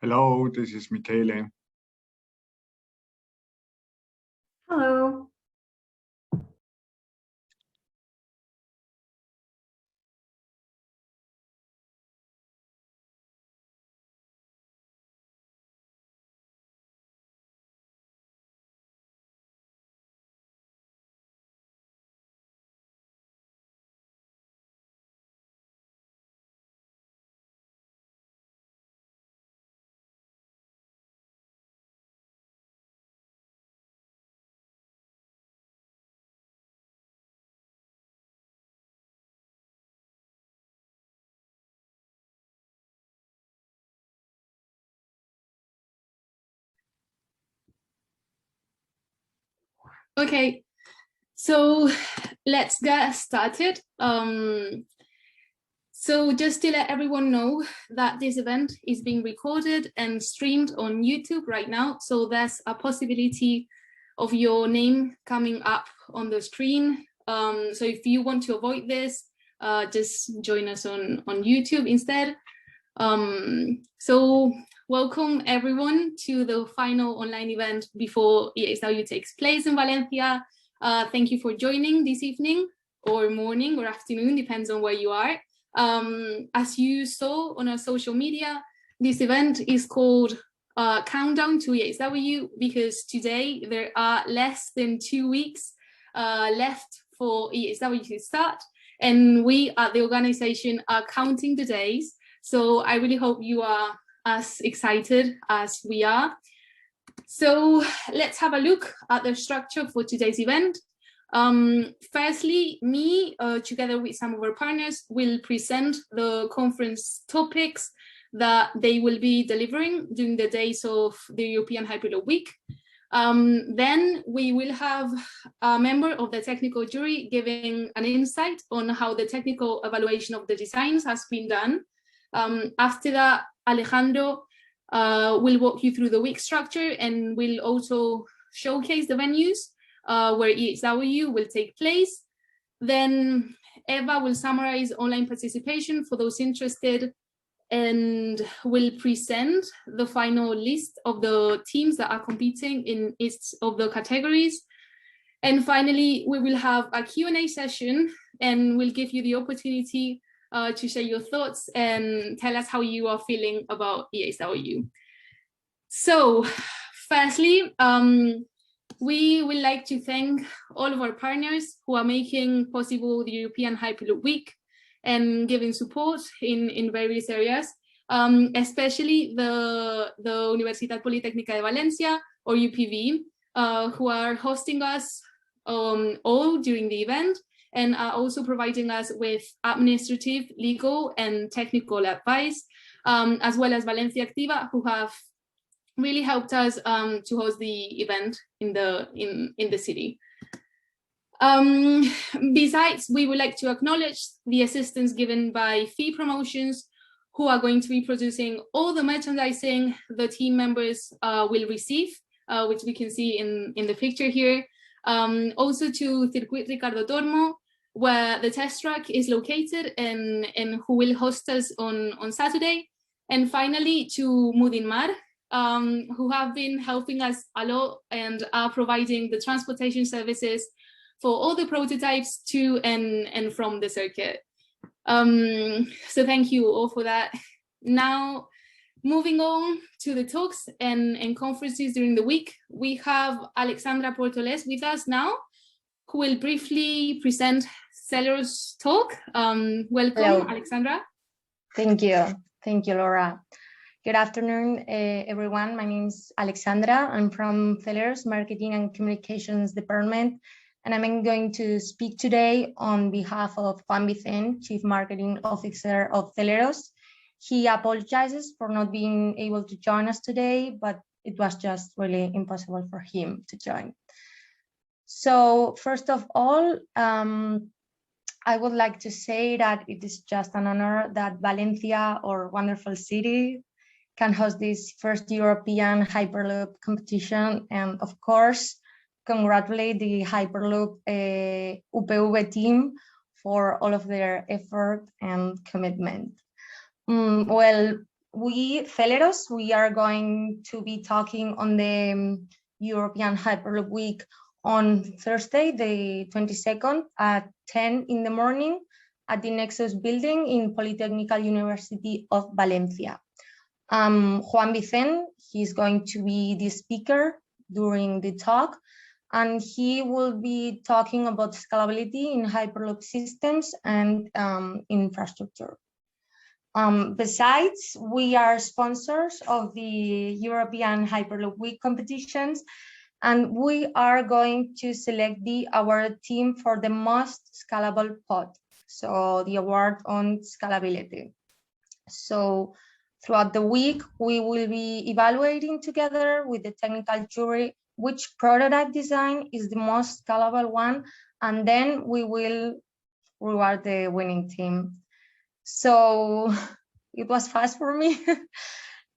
Hello, this is Michele. Hello. Okay, so let's get started. So just to let everyone know that this event is being recorded and streamed on YouTube right now. So there's a possibility of your name coming up on the screen. So if you want to avoid this, just join us on YouTube instead. So welcome everyone to the final online event before EHW takes place in Valencia. Thank you for joining this evening or morning or afternoon, depends on where you are. As you saw on our social media, this event is called Countdown to EHW because today there are less than 2 weeks left for EHW to start, and we at the organization are counting the days. So I really hope you are as excited as we are. So let's have a look at the structure for today's event. Firstly, me, together with some of our partners, will present the conference topics that they will be delivering during the days of the European Hyperloop Week. Then we will have a member of the technical jury giving an insight on how the technical evaluation of the designs has been done. After that, Alejandro will walk you through the week structure and will also showcase the venues where EHW will take place. Then Eva will summarize online participation for those interested and will present the final list of the teams that are competing in each of the categories. And finally, we will have a Q&A session and we'll give you the opportunity to share your thoughts and tell us how you are feeling about EHW. So firstly, we would like to thank all of our partners who are making possible the European Hyperloop Week and giving support in various areas, especially the Universidad Politécnica de Valencia, or UPV, who are hosting us all during the event and are also providing us with administrative, legal, and technical advice, as well as Valencia Activa, who have really helped us to host the event in the city. Besides, we would like to acknowledge the assistance given by Fee Promotions, who are going to be producing all the merchandising the team members will receive, which we can see in the picture here. Also to Circuit Ricardo Tormo, where the test track is located and who will host us on Saturday. And finally to Mudinmar, who have been helping us a lot and are providing the transportation services for all the prototypes to and from the circuit. So thank you all for that. Now, moving on to the talks and conferences during the week, we have Alexandra Portoles with us now, who will briefly present Celeros' talk. Welcome, hello, Alexandra. Thank you, Laura. Good afternoon, everyone. My name is Alexandra. I'm from Celeros Marketing and Communications Department, and I'm going to speak today on behalf of Juan Vicente, Chief Marketing Officer of Celeros. He apologizes for not being able to join us today, but it was just really impossible for him to join. So first of all, I would like to say that it is just an honor that Valencia, our wonderful city, can host this first European Hyperloop competition, and of course, congratulate the Hyperloop UPV team for all of their effort and commitment. Well, we, Celeros, we are going to be talking on the European Hyperloop Week on Thursday, the 22nd at 10 in the morning at the Nexus building in Polytechnical University of Valencia. Juan Vicen, he's going to be the speaker during the talk, and he will be talking about scalability in Hyperloop systems and infrastructure. Besides, we are sponsors of the European Hyperloop Week competitions, and we are going to select the award team for the most scalable pod, so the award on scalability. So throughout the week, we will be evaluating together with the technical jury which prototype design is the most scalable one, and then we will reward the winning team. So it was fast for me.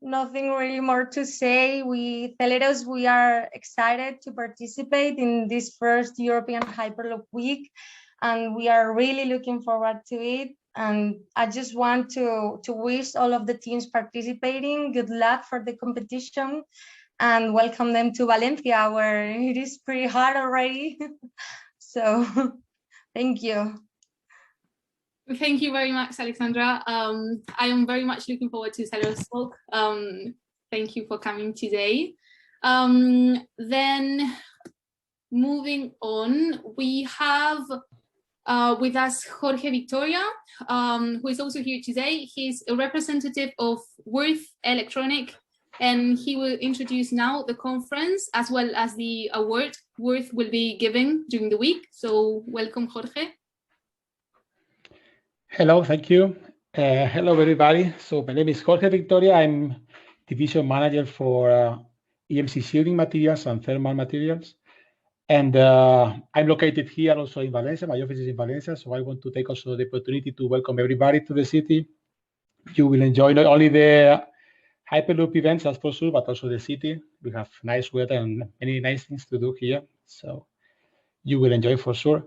Nothing really more to say. We, Celeros, we are excited to participate in this first European Hyperloop Week, and we are really looking forward to it. And I just want to wish all of the teams participating good luck for the competition and welcome them to Valencia, where it is pretty hard already. So thank you. Thank you very much, Alexandra. I am very much looking forward to Celeros talk. Thank you for coming today. Then moving on, we have with us Jorge Victoria, who is also here today. He's a representative of Worth Electronic, and he will introduce now the conference as well as the award Worth will be giving during the week. So welcome, Jorge. Hello, thank you. Hello, everybody. So my name is Jorge Victoria. I'm division manager for EMC shielding materials and thermal materials. And I'm located here also in Valencia. My office is in Valencia. So I want to take also the opportunity to welcome everybody to the city. You will enjoy not only the Hyperloop events, that's for sure, but also the city. We have nice weather and many nice things to do here. So you will enjoy for sure.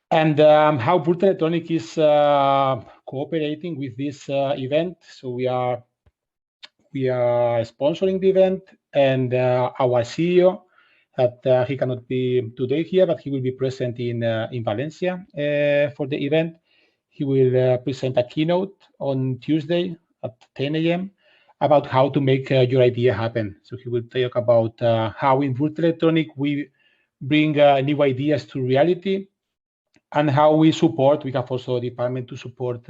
And how Worth Electronic is cooperating with this event. So we are sponsoring the event, and our CEO, that he cannot be today here, but he will be present in Valencia for the event. He will present a keynote on Tuesday at 10 a.m. about how to make your idea happen. So he will talk about how in Worth Electronic we bring new ideas to reality, and how we support. We have also a department to support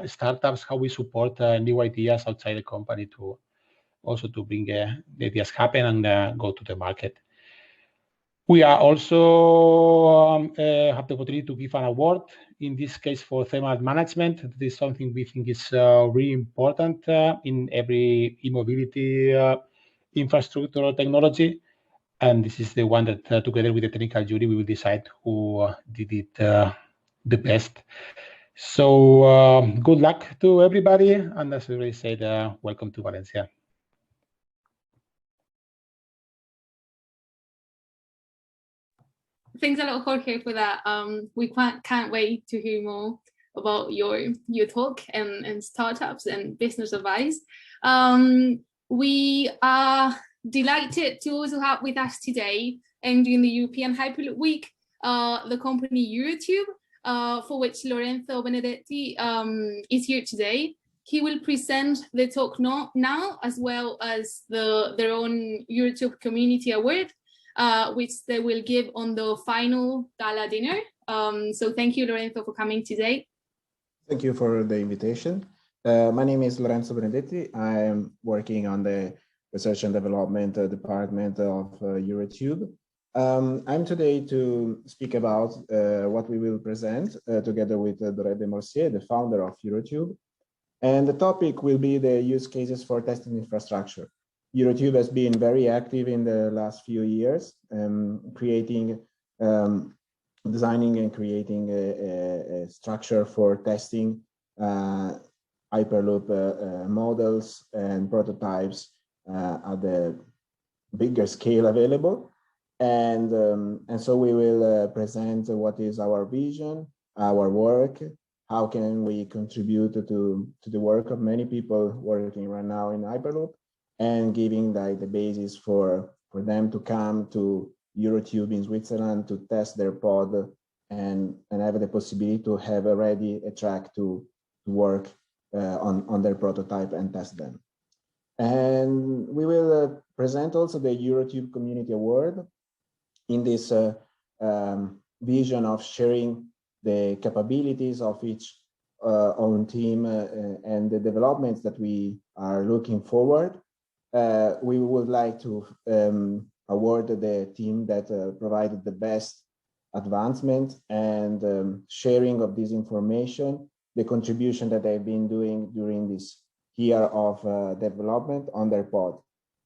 startups, how we support new ideas outside the company to also to bring the ideas happen and go to the market. We are also have the opportunity to give an award, in this case for thermal management. This is something we think is really important in every e-mobility infrastructure or technology. And this is the one that together with the technical jury, we will decide who did it the best. So good luck to everybody. And as I already said, welcome to Valencia. Thanks a lot, Jorge, for that. We can't wait to hear more about your talk and startups and business advice. We are delighted to also have with us today, and during the European Hyperloop Week, the company EuroTube, for which Lorenzo Benedetti is here today. He will present the talk now, as well as their own EuroTube Community Award, which they will give on the final gala dinner. So thank you, Lorenzo, for coming today. Thank you for the invitation. My name is Lorenzo Benedetti. I am working on the Research and Development Department of EuroTube. I'm today to speak about what we will present together with Dorette de Morcier, the founder of EuroTube. And the topic will be the use cases for testing infrastructure. EuroTube has been very active in the last few years, designing and creating a structure for testing Hyperloop models and prototypes at the bigger scale available. And so we will present what is our vision, our work, how can we contribute to the work of many people working right now in Hyperloop, and giving like the basis for them to come to EuroTube in Switzerland to test their pod and have the possibility to have already a track to work on their prototype and test them. And we will present also the EuroTube Community Award in this vision of sharing the capabilities of each own team and the developments that we are looking forward. We would like to award the team that provided the best advancement and sharing of this information, the contribution that they've been doing during this year of development on their pod.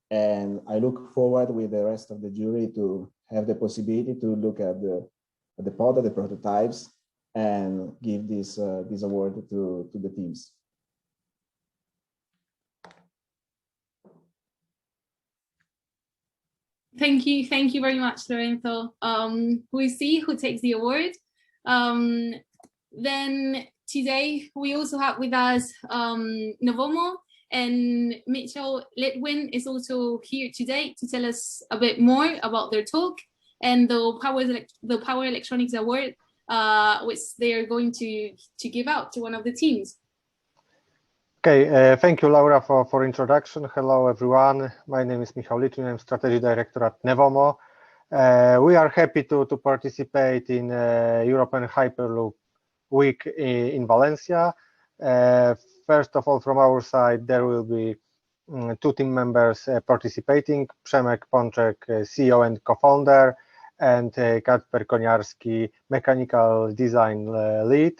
And I look forward with the rest of the jury to have the possibility to look at the pod, at the prototypes, and give this award to the teams. Thank you very much, Lorenzo. We'll see who takes the award. Then today we also have with us Novomo, and Mitchell Litwin is also here today to tell us a bit more about their talk and the Power Electronics Award, which they are going to give out to one of the teams. Okay, thank you, Laura, for introduction. Hello, everyone. My name is Michał Litwin. I'm Strategy Director at Novomo. We are happy to participate in European Hyperloop Week in Valencia. First of all, from our side, there will be 2 team members participating, Przemek Pączek, CEO and co-founder, and Kacper Koniarski, mechanical design lead.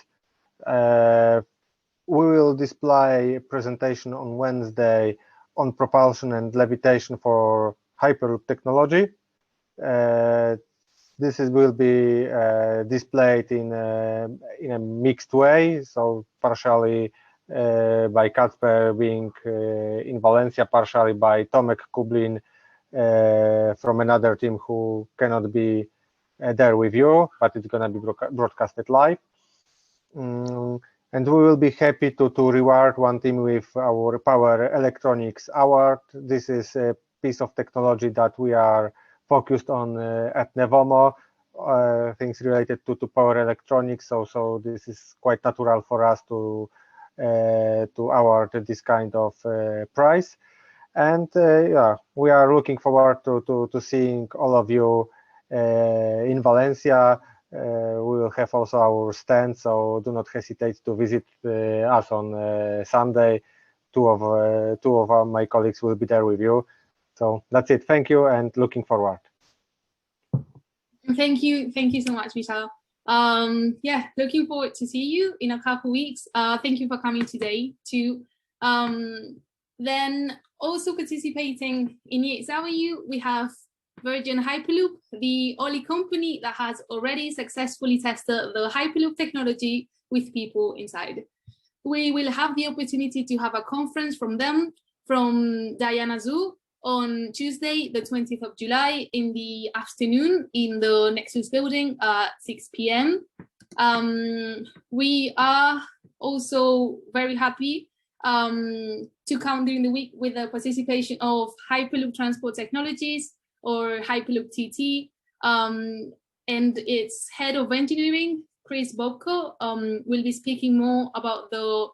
We will display a presentation on Wednesday on propulsion and levitation for Hyperloop technology. This will be displayed in a mixed way, so partially by Kacper being in Valencia, partially by Tomek Kublin from another team who cannot be there with you, but it's going to be broadcasted live. And we will be happy to reward one team with our Power Electronics Award. This is a piece of technology that we are focused on at Novomo, things related to power electronics. So this is quite natural for us to award this kind of prize. And yeah, we are looking forward to seeing all of you in Valencia. We will have also our stand, so do not hesitate to visit us on Sunday. Two of my colleagues will be there with you. So that's it. Thank you, and looking forward. Thank you so much, Michał. Yeah, looking forward to see you in a couple weeks. Thank you for coming today too. Then also participating in EHW, we have Virgin Hyperloop, the only company that has already successfully tested the Hyperloop technology with people inside. We will have the opportunity to have a conference from them, from Diana Zhu, on Tuesday, the 20th of July in the afternoon in the Nexus building at 6 p.m. We are also very happy to count during the week with the participation of Hyperloop Transport Technologies, or Hyperloop TT, and its head of engineering, Chris Bobko, will be speaking more about the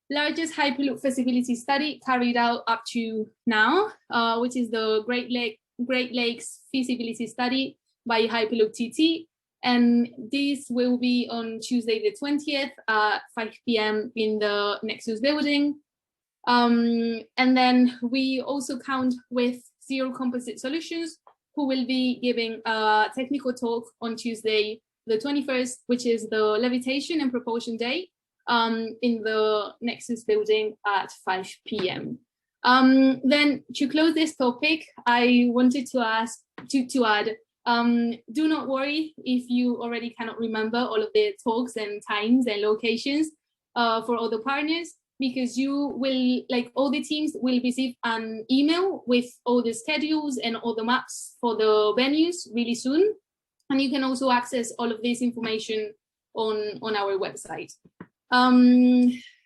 largest Hyperloop feasibility study carried out up to now, which is the Great Lakes feasibility study by Hyperloop TT. And this will be on Tuesday the 20th at 5 p.m. in the Nexus building. And then we also count with Zero Composite Solutions, who will be giving a technical talk on Tuesday the 21st, which is the Levitation and Propulsion Day, in the Nexus building at 5 p.m. Then to close this topic, I wanted to add, do not worry if you already cannot remember all of the talks and times and locations for all the partners, because you will, like all the teams, will receive an email with all the schedules and all the maps for the venues really soon. And you can also access all of this information on our website.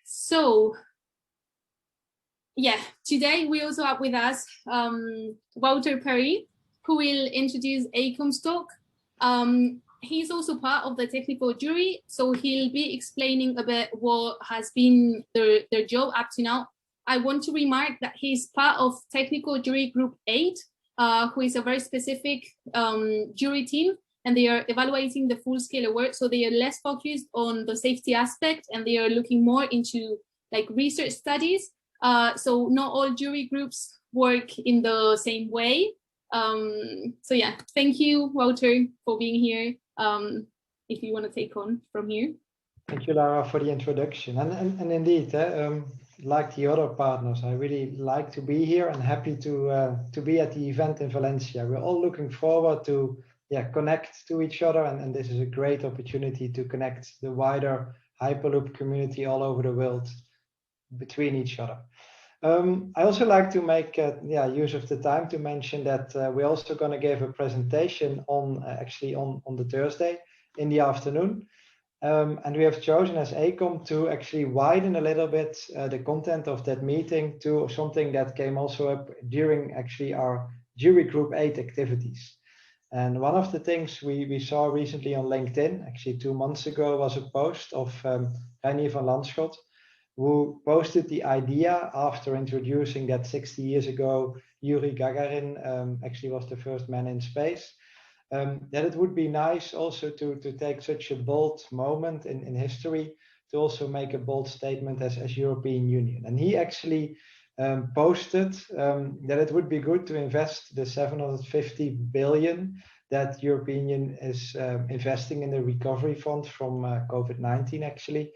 So yeah, today we also have with us Walter Perry, who will introduce AECOM's talk. He's also part of the technical jury, so he'll be explaining a bit what has been their job up to now. I want to remark that he's part of technical jury group 8, who is a very specific jury team, and they are evaluating the full-scale award, so they are less focused on the safety aspect, and they are looking more into like research studies. So not all jury groups work in the same way. So yeah, thank you, Walter, for being here. If you want to take on from here. Thank you, Lara, for the introduction. And indeed, like the other partners, I really like to be here and happy to be at the event in Valencia. We're all looking forward to connect to each other, and this is a great opportunity to connect the wider Hyperloop community all over the world between each other. I also like to make use of the time to mention that we're also going to give a presentation on on the Thursday in the afternoon. And we have chosen as AECOM to actually widen a little bit the content of that meeting to something that came also up during our jury group 8 activities. And one of the things we saw recently on LinkedIn, actually 2 months ago, was a post of Reinier van Landschot, who posted the idea after introducing that 60 years ago, Yuri Gagarin actually was the first man in space. That it would be nice also to take such a bold moment in history to also make a bold statement as European Union. And he actually posted that it would be good to invest the 750 billion that European Union is investing in the recovery fund from COVID-19 actually,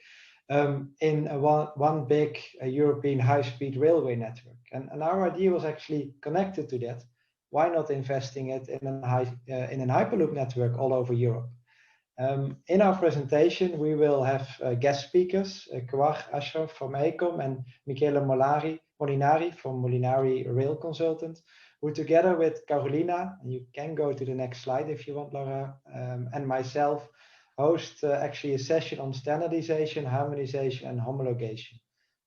in one big European high-speed railway network. And our idea was actually connected to that. Why not investing it in an Hyperloop network all over Europe? In our presentation, we will have guest speakers, Kawar Ashraf from AECOM and Michele Molinari from Molinari Rail Consultant, who together with Carolina, and you can go to the next slide if you want, Laura, and myself, host actually a session on standardization, harmonization, and homologation.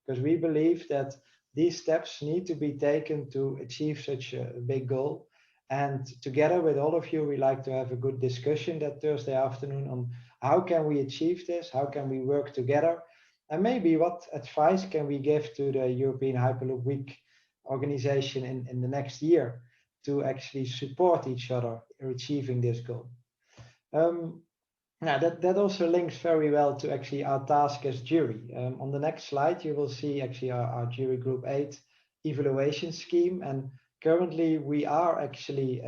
Because we believe that these steps need to be taken to achieve such a big goal. And together with all of you, we like to have a good discussion that Thursday afternoon on how can we achieve this, how can we work together, and maybe what advice can we give to the European Hyperloop Week organization in the next year to actually support each other in achieving this goal. Now that also links very well to actually our task as jury. On the next slide, you will see actually our jury group 8 evaluation scheme. And currently we are actually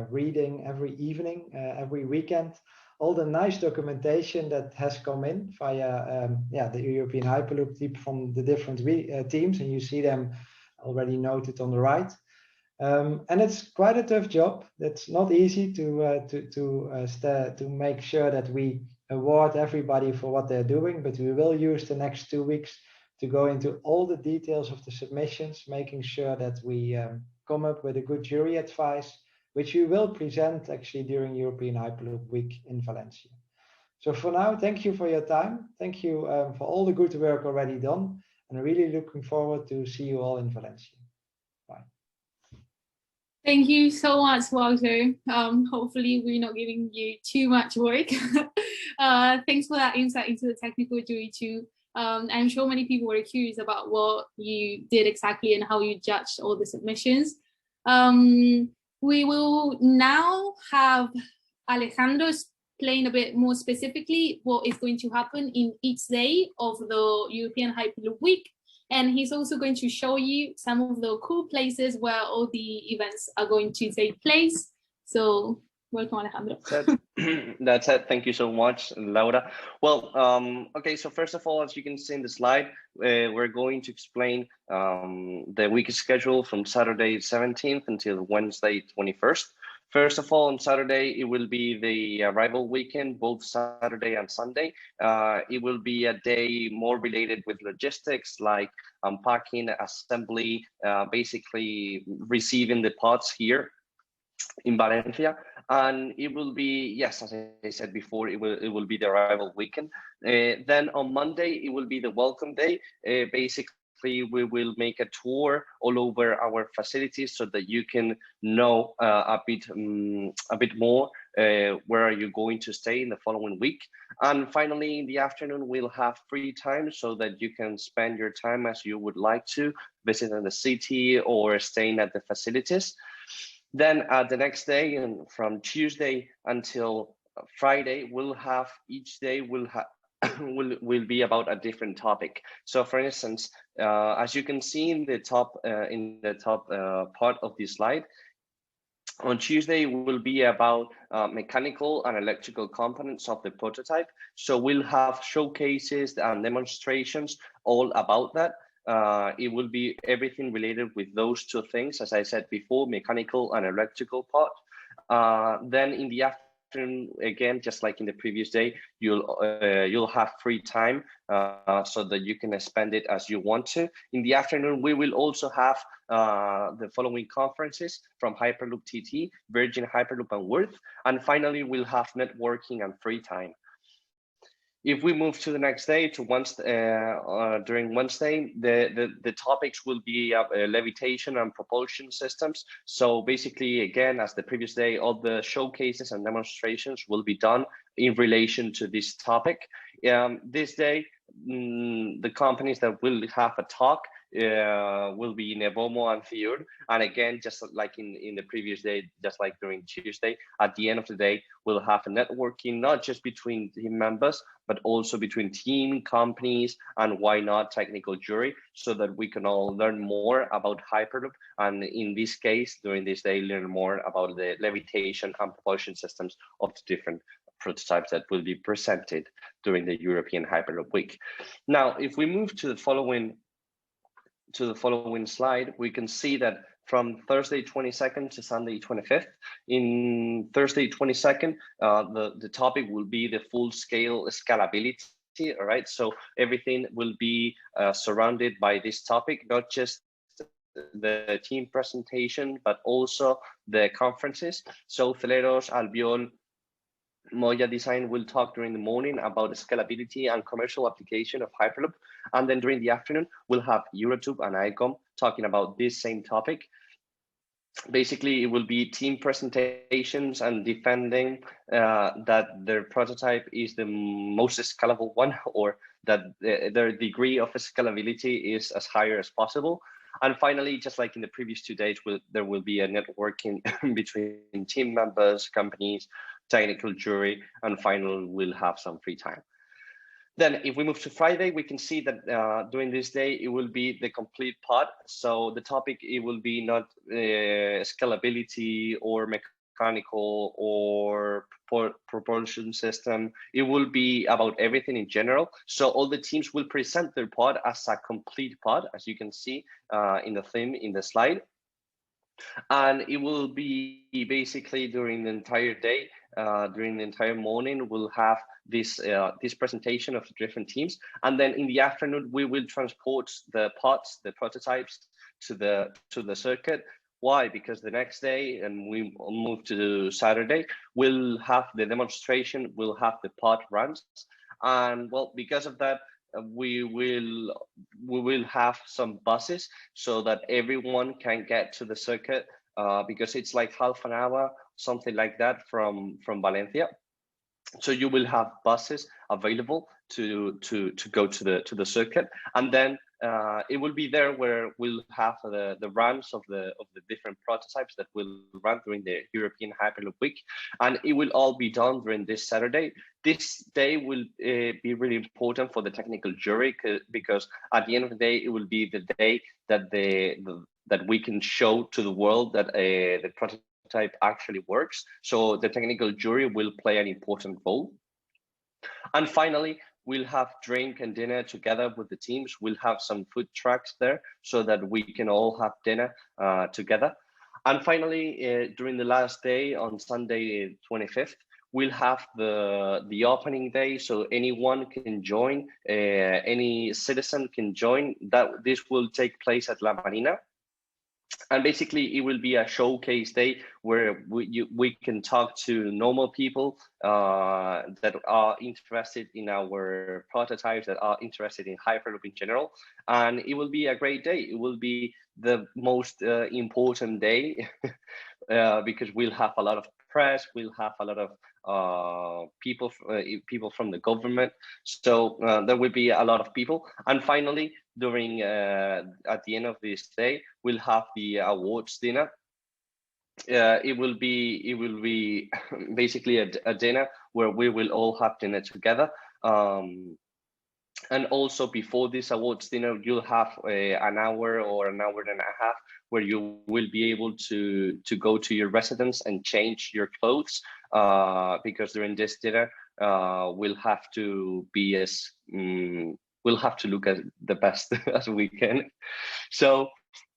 reading every evening, every weekend, all the nice documentation that has come in via the European Hyperloop team from the different teams. And you see them already noted on the right. And it's quite a tough job. It's not easy to make sure that we award everybody for what they're doing, but we will use the next 2 weeks to go into all the details of the submissions, making sure that we come up with a good jury advice, which we will present actually during European Hyperloop Week in Valencia. So for now, thank you for your time. Thank you for all the good work already done, and really looking forward to see you all in Valencia. Bye. Thank you so much, Walter. Hopefully we're not giving you too much work. Thanks for that insight into the technical jury too. I'm sure many people were curious about what you did exactly and how you judged all the submissions. We will now have Alejandro explain a bit more specifically what is going to happen in each day of the European Hyperloop Week. And he's also going to show you some of the cool places where all the events are going to take place. So welcome, Alejandro. That's it. Thank you so much, Laura. Well, okay, so first of all, as you can see in the slide, we're going to explain the week schedule from Saturday 17th until Wednesday 21st. First of all, on Saturday, it will be the arrival weekend, both Saturday and Sunday. It will be a day more related with logistics, like unpacking, assembly, basically receiving the pods here in Valencia. And it will be, yes, as I said before, it will be the arrival weekend. Then on Monday, it will be the welcome day. Basically, we will make a tour all over our facilities so that you can know a bit more where are you going to stay in the following week. And finally, in the afternoon, we'll have free time so that you can spend your time as you would like to, visiting the city or staying at the facilities. Then the next day, and from Tuesday until Friday, we'll have each day will be about a different topic. So, for instance, as you can see in the top part of this slide, on Tuesday will be about mechanical and electrical components of the prototype. So we'll have showcases and demonstrations all about that. It will be everything related with those two things, as I said before, mechanical and electrical part. Then in the afternoon, again, just like in the previous day, you'll have free time so that you can spend it as you want to. In the afternoon, we will also have the following conferences from Hyperloop TT, Virgin Hyperloop and Worth, and finally we'll have networking and free time. If we move to the next day, to during Wednesday, the topics will be levitation and propulsion systems. So basically, again, as the previous day, all the showcases and demonstrations will be done in relation to this topic. This day, the companies that will have a talk will be Nevomo and Fiord. And again, just like in the previous day, just like during Tuesday, at the end of the day, we'll have a networking, not just between team members, but also between team, companies, and why not technical jury, so that we can all learn more about Hyperloop. And in this case, during this day, learn more about the levitation and propulsion systems of the different prototypes that will be presented during the European Hyperloop Week. Now, if we move to the following slide, we can see that from Thursday 22nd to Sunday 25th. In Thursday 22nd, the topic will be the full-scale scalability. All right, so everything will be surrounded by this topic, not just the team presentation, but also the conferences. So Celeros, Albiol, Moya Design will talk during the morning about the scalability and commercial application of Hyperloop. And then during the afternoon, we'll have Eurotube and ICOM talking about this same topic. Basically, it will be team presentations and defending that their prototype is the most scalable one, or that their degree of scalability is as high as possible. And finally, just like in the previous 2 days, there will be a networking between team members, companies, technical jury, and finally, we'll have some free time. Then if we move to Friday, we can see that during this day, it will be the complete part. So the topic, it will be not scalability or mechanical or propulsion system. It will be about everything in general. So all the teams will present their pod as a complete pod, as you can see in the theme in the slide. And it will be basically during the entire day, during the entire morning, we'll have this presentation of different teams. And then in the afternoon, we will transport the pods, the prototypes to the circuit. Why? Because the next day, and we move to Saturday, we'll have the demonstration, we'll have the pod runs. And well, because of that, we will have some buses so that everyone can get to the circuit because it's like half an hour, something like that from Valencia. So you will have buses available to go to the circuit, and then it will be there where we'll have the runs of the different prototypes that will run during the European Hyperloop Week, and it will all be done during this Saturday. This day will be really important for the technical jury because at the end of the day, it will be the day that that we can show to the world that the prototype actually works. So the technical jury will play an important role. And finally, we'll have drink and dinner together with the teams. We'll have some food trucks there so that we can all have dinner together. And finally, during the last day on Sunday 25th, we'll have the opening day, so anyone can join, any citizen can join. This will take place at La Marina. And basically, it will be a showcase day where we can talk to normal people that are interested in our prototypes, that are interested in Hyperloop in general. And it will be a great day. It will be the most important day because we'll have a lot of press, we'll have a lot of people from the government. So there will be a lot of people. And finally, during at the end of this day, we'll have the awards dinner. It will be basically a dinner where we will all have dinner together. And also before this awards dinner, you'll have an hour or an hour and a half where you will be able to go to your residence and change your clothes, because during this dinner, we'll have to be we'll have to look at the best as we can. So,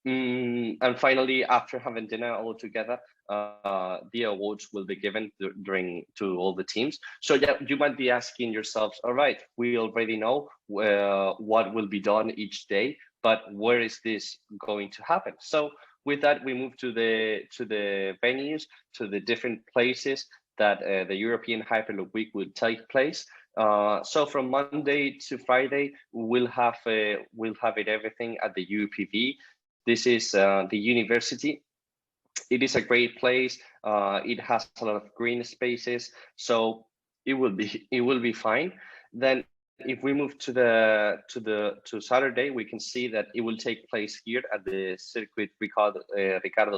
and finally, after having dinner all together, the awards will be given to all the teams. So yeah, you might be asking yourselves, all right, we already know what will be done each day, but where is this going to happen? So with that, we move to the venues, to the different places that the European Hyperloop Week will take place. So from Monday to Friday, we'll have it everything at the UPV. This is the university. It is a great place. It has a lot of green spaces, so it will be fine. Then, if we move to Saturday, we can see that it will take place here at the circuit Ricardo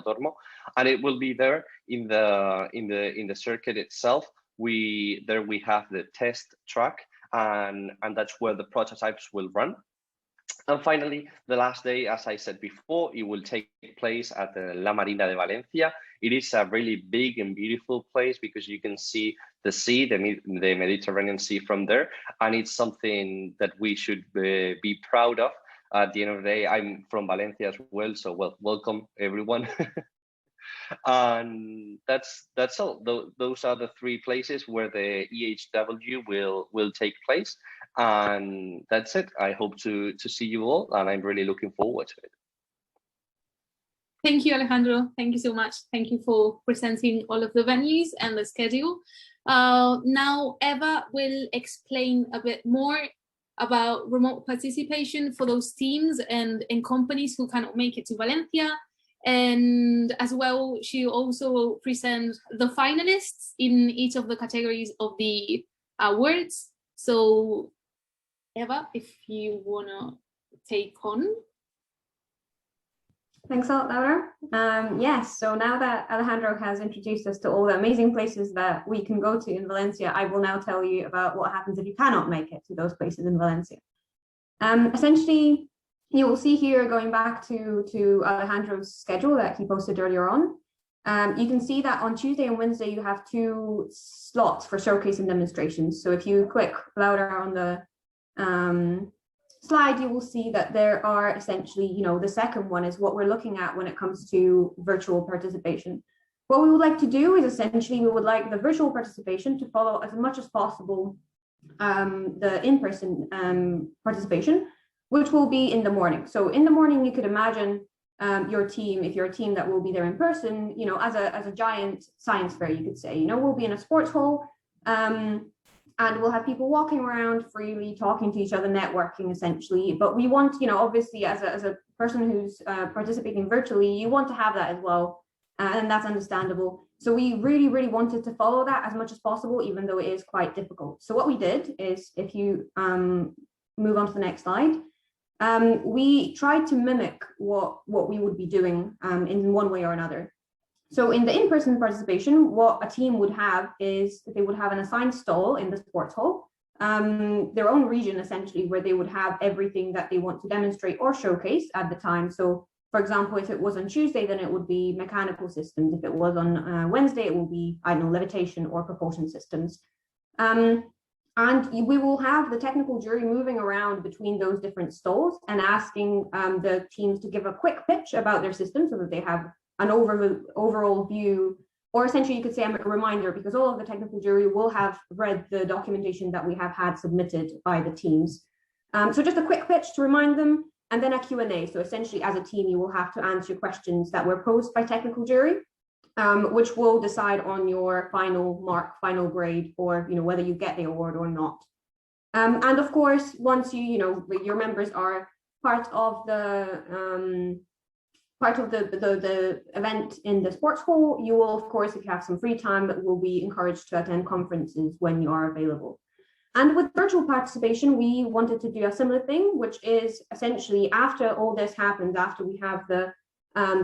Tormo, and it will be there in the circuit itself. We have the test track, and that's where the prototypes will run. And finally, the last day, as I said before, it will take place at the La Marina de Valencia. It is a really big and beautiful place because you can see the sea, the Mediterranean Sea from there. And it's something that we should be proud of. At the end of the day, I'm from Valencia as well, so welcome everyone. And that's all. Those are the three places where the EHW will take place. And that's it. I hope to see you all, and I'm really looking forward to it. Thank you, Alejandro. Thank you so much. Thank you for presenting all of the venues and the schedule. Now, Eva will explain a bit more about remote participation for those teams and companies who cannot make it to Valencia. And as well, she also present the finalists in each of the categories of the awards. So, Eva, if you want to take on. Thanks a lot, Laura. Yes, so now that Alejandro has introduced us to all the amazing places that we can go to in Valencia, I will now tell you about what happens if you cannot make it to those places in Valencia. Essentially, you will see here, going back to Alejandro's schedule that he posted earlier on, you can see that on Tuesday and Wednesday, you have 2 slots for showcase and demonstrations. So if you click louder on the slide, you will see that there are essentially, the second one is what we're looking at when it comes to virtual participation. What we would like to do is essentially, we would like the virtual participation to follow as much as possible the in-person participation, which will be in the morning. So in the morning, you could imagine your team, if you're a team that will be there in person, as a giant science fair, you could say, we'll be in a sports hall, and we'll have people walking around freely, talking to each other, networking essentially. But we want, obviously as a person who's participating virtually, you want to have that as well. And that's understandable. So we really, really wanted to follow that as much as possible, even though it is quite difficult. So what we did is, if you move on to the next slide, we tried to mimic what we would be doing in one way or another. So in the in-person participation, what a team would have is they would have an assigned stall in the sports hall, their own region essentially, where they would have everything that they want to demonstrate or showcase at the time. So for example, if it was on Tuesday, then it would be mechanical systems. If it was on Wednesday, it will be, levitation or propulsion systems. And we will have the technical jury moving around between those different stalls and asking the teams to give a quick pitch about their system so that they have an overall view, or essentially you could say a reminder, because all of the technical jury will have read the documentation that we have had submitted by the teams. So just a quick pitch to remind them, and then a Q&A. So essentially, as a team, you will have to answer questions that were posed by technical jury, which will decide on your final mark, final grade, or whether you get the award or not. And of course, once your members are part of the event in the sports hall, you will, of course, if you have some free time, will be encouraged to attend conferences when you are available. And with virtual participation, we wanted to do a similar thing, which is essentially after all this happens, after we have the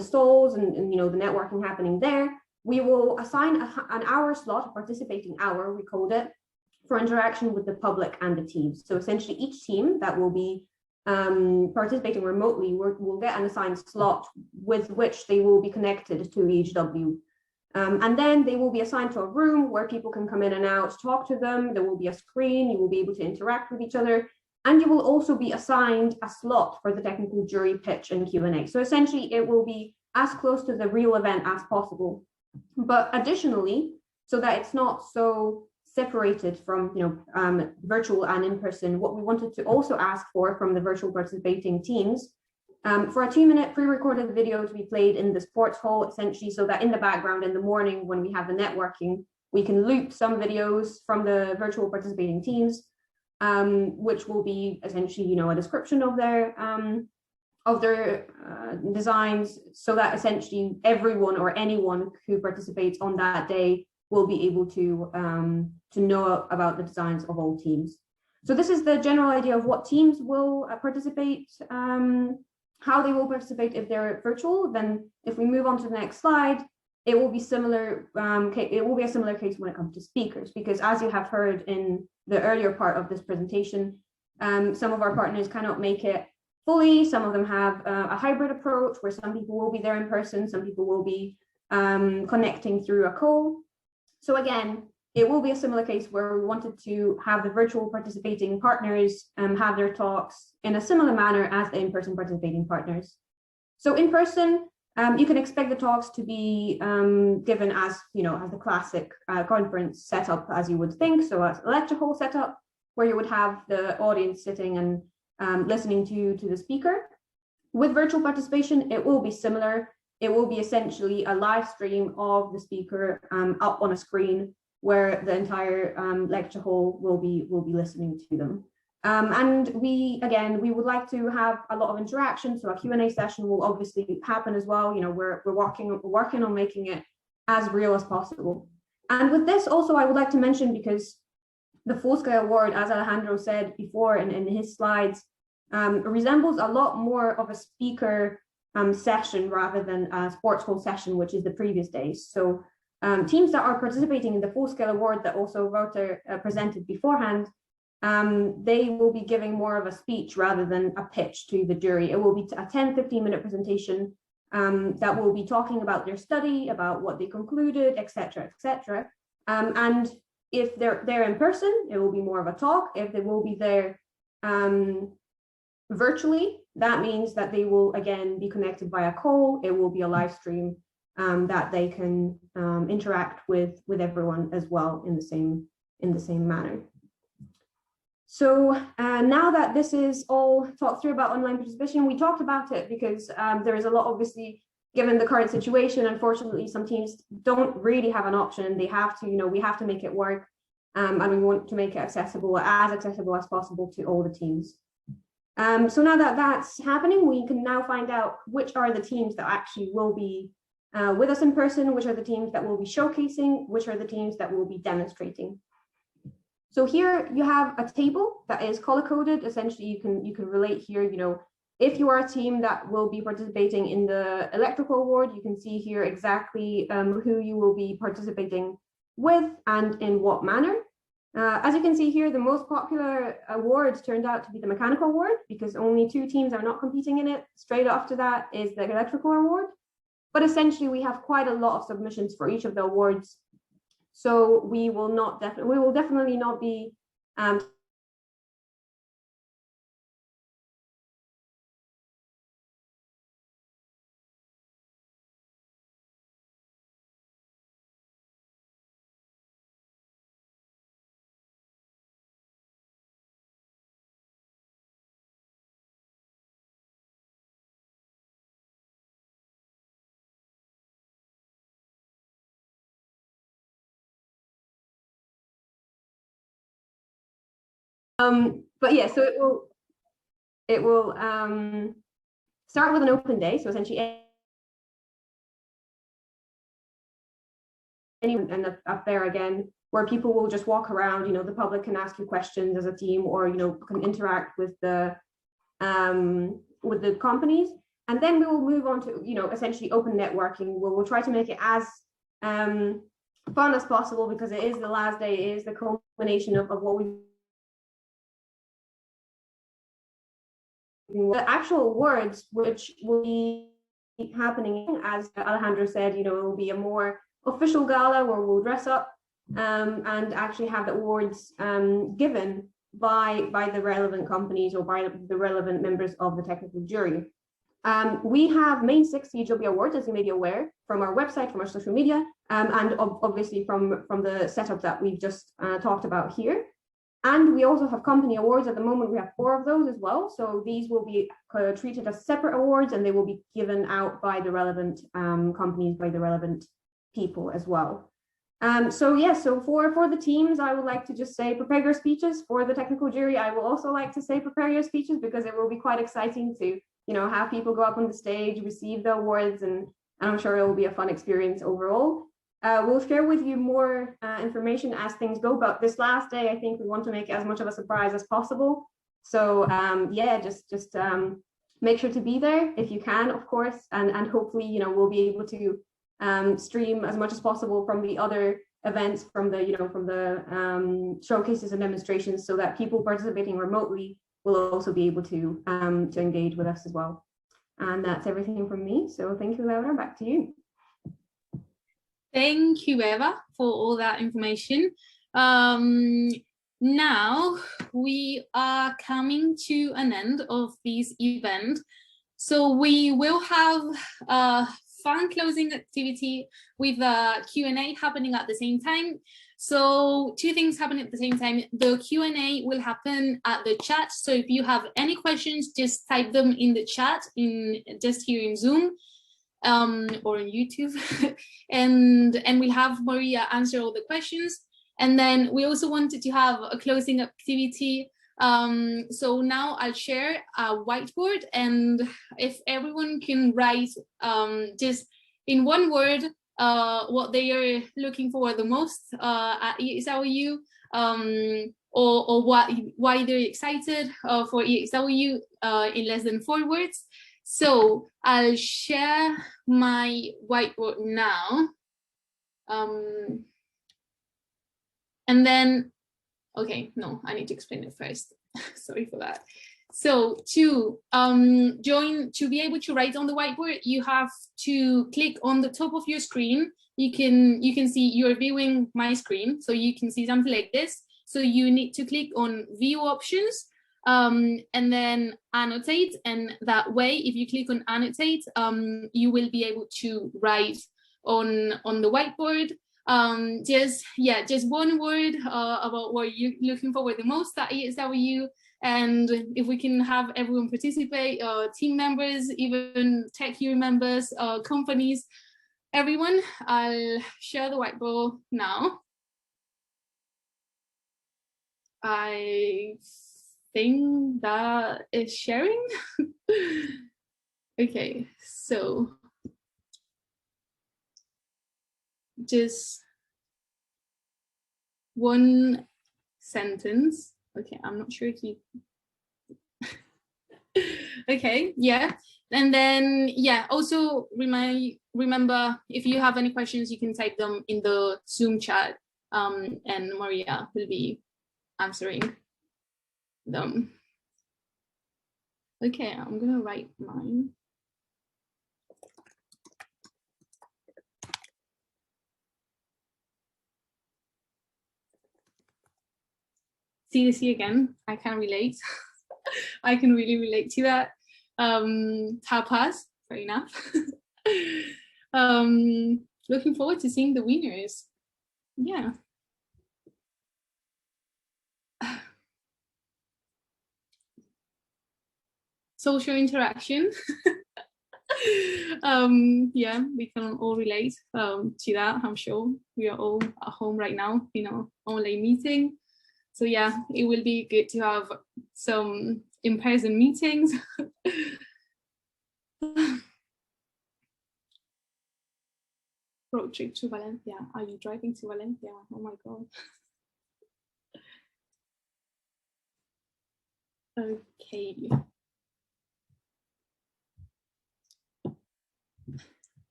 stalls and the networking happening there, we will assign an hour slot, a participating hour, we called it, for interaction with the public and the teams. So essentially each team that will be participating remotely will get an assigned slot with which they will be connected to EHW. And then they will be assigned to a room where people can come in and out, talk to them. There will be a screen, you will be able to interact with each other. And you will also be assigned a slot for the technical jury pitch and Q&A. So essentially it will be as close to the real event as possible. But additionally, so that it's not so separated from virtual and in-person, what we wanted to also ask for from the virtual participating teams, for a 2-minute pre-recorded video to be played in the sports hall, essentially, so that in the background in the morning when we have the networking, we can loop some videos from the virtual participating teams, which will be essentially a description of their designs, so that essentially everyone or anyone who participates on that day will be able to know about the designs of all teams. So this is the general idea of what teams will participate, how they will participate if they're virtual. Then if we move on to the next slide, it will be similar. It will be a similar case when it comes to speakers, because as you have heard in the earlier part of this presentation, some of our partners cannot make it fully. Some of them have a hybrid approach where some people will be there in person, some people will be connecting through a call. So again, it will be a similar case where we wanted to have the virtual participating partners have their talks in a similar manner as the in-person participating partners. So in person, you can expect the talks to be given as, as the classic conference setup, as you would think. So as a lecture hall setup, where you would have the audience sitting and listening to the speaker. With virtual participation, it will be similar. It will be essentially a live stream of the speaker up on a screen where the entire lecture hall will be listening to them. And we would like to have a lot of interaction. So a Q&A session will obviously happen as well. We're working on making it as real as possible. And with this also, I would like to mention, because the full-scale award, as Alejandro said before in his slides, resembles a lot more of a speaker session rather than a sports hall session, which is the previous days. So teams that are participating in the full-scale award that also Wouter presented beforehand, they will be giving more of a speech rather than a pitch to the jury. It will be a 10-15-minute presentation that will be talking about their study, about what they concluded, etc., etc. And if they're there in person, it will be more of a talk. If they will be there virtually, that means that they will again be connected via call. It will be a live stream that they can interact with everyone as well in the same manner. So now that this is all talked through about online participation, we talked about it because there is a lot, obviously, given the current situation. Unfortunately, some teams don't really have an option. They have to, we have to make it work, and we want to make it accessible as possible to all the teams. So now that that's happening, we can now find out which are the teams that actually will be with us in person, which are the teams that will be showcasing, which are the teams that will be demonstrating. So here you have a table that is color-coded. Essentially, you can relate here, if you are a team that will be participating in the electrical award, you can see here exactly who you will be participating with and in what manner. As you can see here, the most popular award turned out to be the mechanical award because only 2 teams are not competing in it. Straight after that is the electrical award. But essentially, we have quite a lot of submissions for each of the awards. So we will definitely not be But yeah, so it will start with an open day. So essentially, and up there again, where people will just walk around. The public can ask you questions as a team, or can interact with the companies. And then we will move on to essentially open networking, where we'll try to make it as fun as possible, because it is the last day, it is the culmination of what we. The actual awards, which will be happening, as Alejandro said, it will be a more official gala where we'll dress up and actually have the awards given by the relevant companies or by the relevant members of the technical jury. We have main 6 EHW awards, as you may be aware, from our website, from our social media, and obviously from the setup that we've just talked about here. And we also have company awards. At the moment, we have 4 of those as well. So these will be treated as separate awards, and they will be given out by the relevant companies, by the relevant people as well. So for the teams, I would like to just say prepare your speeches. For the technical jury, I will also like to say prepare your speeches, because it will be quite exciting to have people go up on the stage, receive the awards, and I'm sure it will be a fun experience overall. We'll share with you more information as things go, but this last day, I think we want to make it as much of a surprise as possible. So just make sure to be there if you can, of course, and hopefully we'll be able to stream as much as possible from the other events, from the showcases and demonstrations, so that people participating remotely will also be able to engage with us as well. And that's everything from me. So thank you, Laura. Back to you. Thank you, Eva, for all that information. Now we are coming to an end of this event. So we will have a fun closing activity with a Q&A happening at the same time. So 2 things happening at the same time. The Q&A will happen at the chat. So if you have any questions, just type them in the chat, just here in Zoom. Or on YouTube, and we'll have Maria answer all the questions. And then we also wanted to have a closing activity. So now I'll share a whiteboard, and if everyone can write just in one word what they are looking for the most at EHW, or why they're excited for EHW in less than 4 words. So I'll share my whiteboard now. And then, okay, no, I need to explain it first. Sorry for that. So to be able to write on the whiteboard, you have to click on the top of your screen. You can see you're viewing my screen, so you can see something like this. So you need to click on View Options. And then annotate, and that way, if you click on annotate, you will be able to write on the whiteboard just 1 word about what you're looking for the most at EHW. And if we can have everyone participate, team members, even tech hero members, companies, everyone, I'll share the whiteboard now. I think that is sharing. Okay, so just 1 sentence. Okay, I'm not sure if you okay, yeah. And then also remember, if you have any questions, you can type them in the Zoom chat, and Maria will be answering them. Okay, I'm gonna write mine. CDC again, I can relate. I can really relate to that. Tapas, fair enough. Looking forward to seeing the winners. Yeah. Social interaction. Yeah, we can all relate to that. I'm sure we are all at home right now, online meeting. So yeah, it will be good to have some in-person meetings. Road trip to Valencia. Are you driving to Valencia? Oh my God. Okay.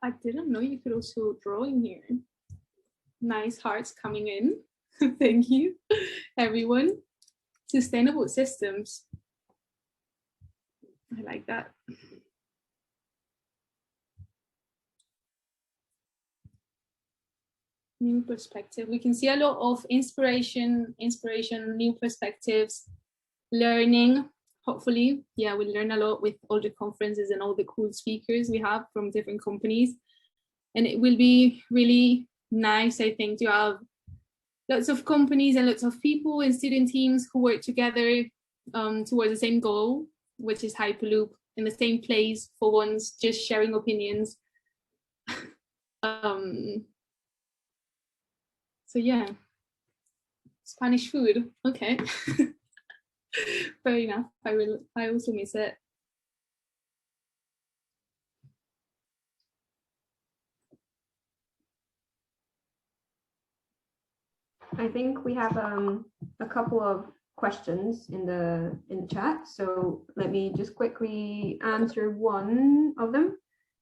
I didn't know you could also draw in here. Nice hearts coming in. Thank you, everyone. Sustainable systems. I like that. New perspective. We can see a lot of inspiration, new perspectives, learning. Hopefully, yeah, we'll learn a lot with all the conferences and all the cool speakers we have from different companies. And it will be really nice, I think, to have lots of companies and lots of people and student teams who work together towards the same goal, which is Hyperloop, in the same place for once, just sharing opinions. So yeah, Spanish food, okay. Fair enough, I also miss it. I think we have a couple of questions in the chat, so let me just quickly answer one of them.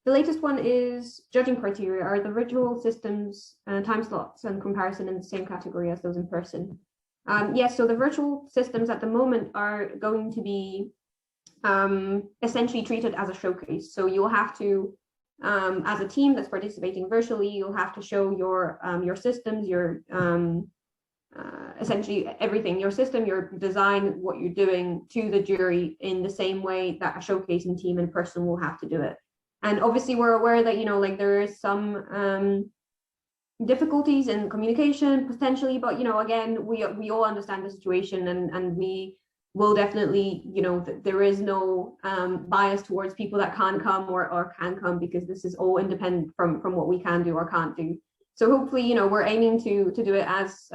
The latest one is judging criteria. Are the virtual systems time slots and comparison in the same category as those in person? Yes, so the virtual systems at the moment are going to be essentially treated as a showcase. So you'll have to, as a team that's participating virtually, you'll have to show your systems, your essentially everything, your system, your design, what you're doing to the jury in the same way that a showcasing team in person will have to do it. And obviously we're aware that, you know, like there is some difficulties in communication potentially, but, you know, again, we all understand the situation, and we will definitely, you know, there is no bias towards people that can't come or can come, because this is all independent from what we can do or can't do. So hopefully, you know, we're aiming to do it as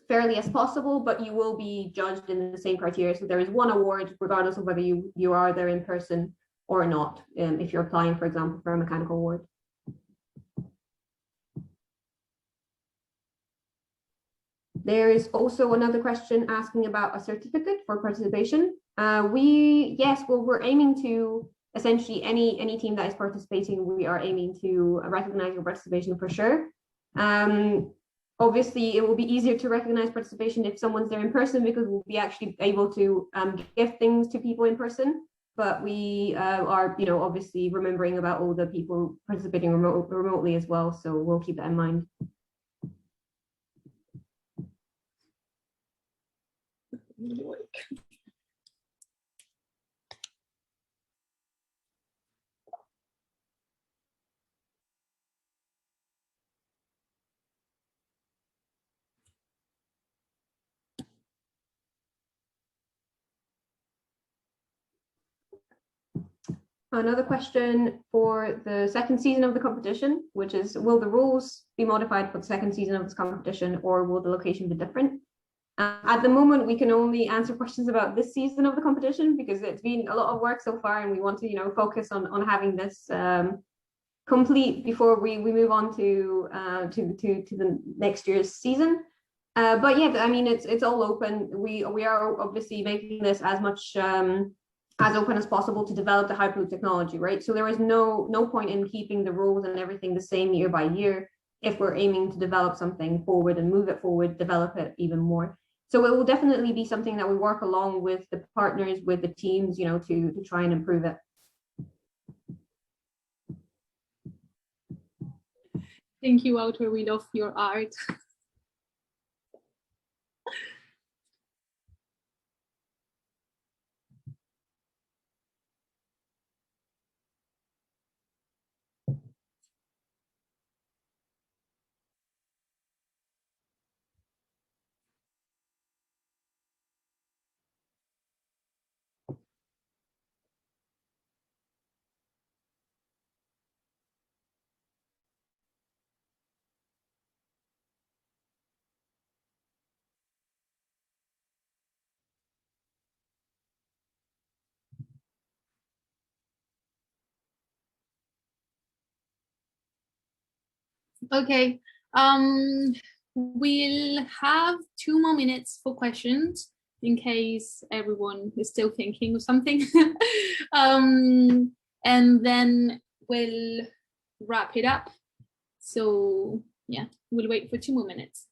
fairly as possible, but you will be judged in the same criteria. So there is one award, regardless of whether you are there in person or not, if you're applying, for example, for a mechanical award. There is also another question asking about a certificate for participation. We're aiming to, essentially any team that is participating, we are aiming to recognize your participation for sure. Obviously, it will be easier to recognize participation if someone's there in person, because we'll be actually able to give things to people in person. But we are, you know, obviously remembering about all the people participating remotely as well. So we'll keep that in mind. Another question for the second season of the competition, which is, will the rules be modified for the second season of this competition, or will the location be different? At the moment, we can only answer questions about this season of the competition, because it's been a lot of work so far, and we want to, you know, focus on having this complete before we move on to the next year's season. But yeah, I mean, it's all open. We are obviously making this as much as open as possible to develop the Hyperloop technology, right? So there is no point in keeping the rules and everything the same year by year if we're aiming to develop something forward and move it forward, develop it even more. So it will definitely be something that we work along with the partners, with the teams, you know, to try and improve it. Thank you, Wouter. We love your art. Okay. We'll have 2 more minutes for questions in case everyone is still thinking of something. And then we'll wrap it up. So yeah, we'll wait for 2 more minutes.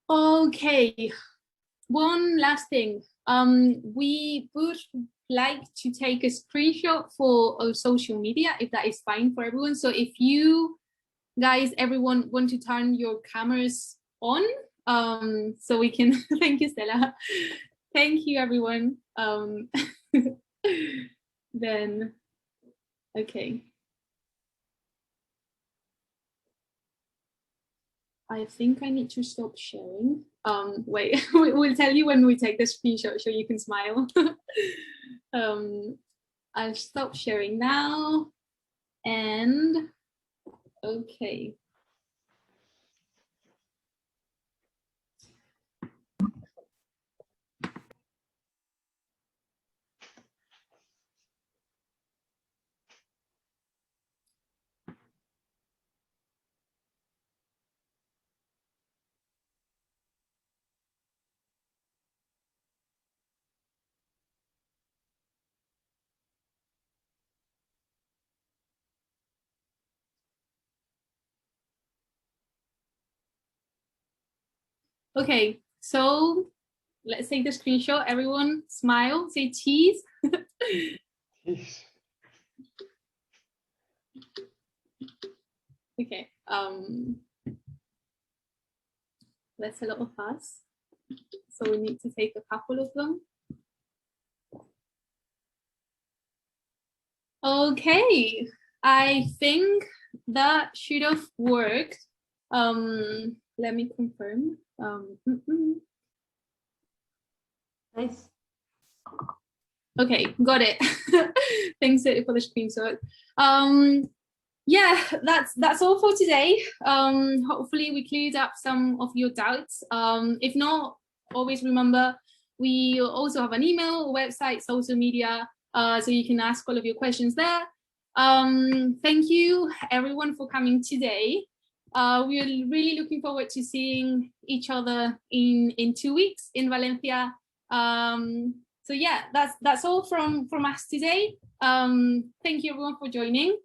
Okay, one last thing. We would like to take a screenshot for our social media, if that is fine for everyone. So if you guys, everyone want to turn your cameras on, so we can, thank you, Stella. Thank you, everyone. Then, okay. I think I need to stop sharing. Wait, we'll tell you when we take the screenshot so you can smile. I'll stop sharing now. And okay. Okay, so let's take the screenshot. Everyone smile, say cheese. Cheese. Okay, that's a lot of us. So we need to take a couple of them. Okay, I think that should have worked. Let me confirm. Nice. Okay, got it. Thanks for the screenshot. Yeah, that's all for today. Hopefully we cleared up some of your doubts. If not, always remember we also have an email, website, social media, so you can ask all of your questions there. Thank you everyone for coming today. We're really looking forward to seeing each other in 2 weeks in Valencia. So yeah, that's all from us today. Thank you everyone for joining.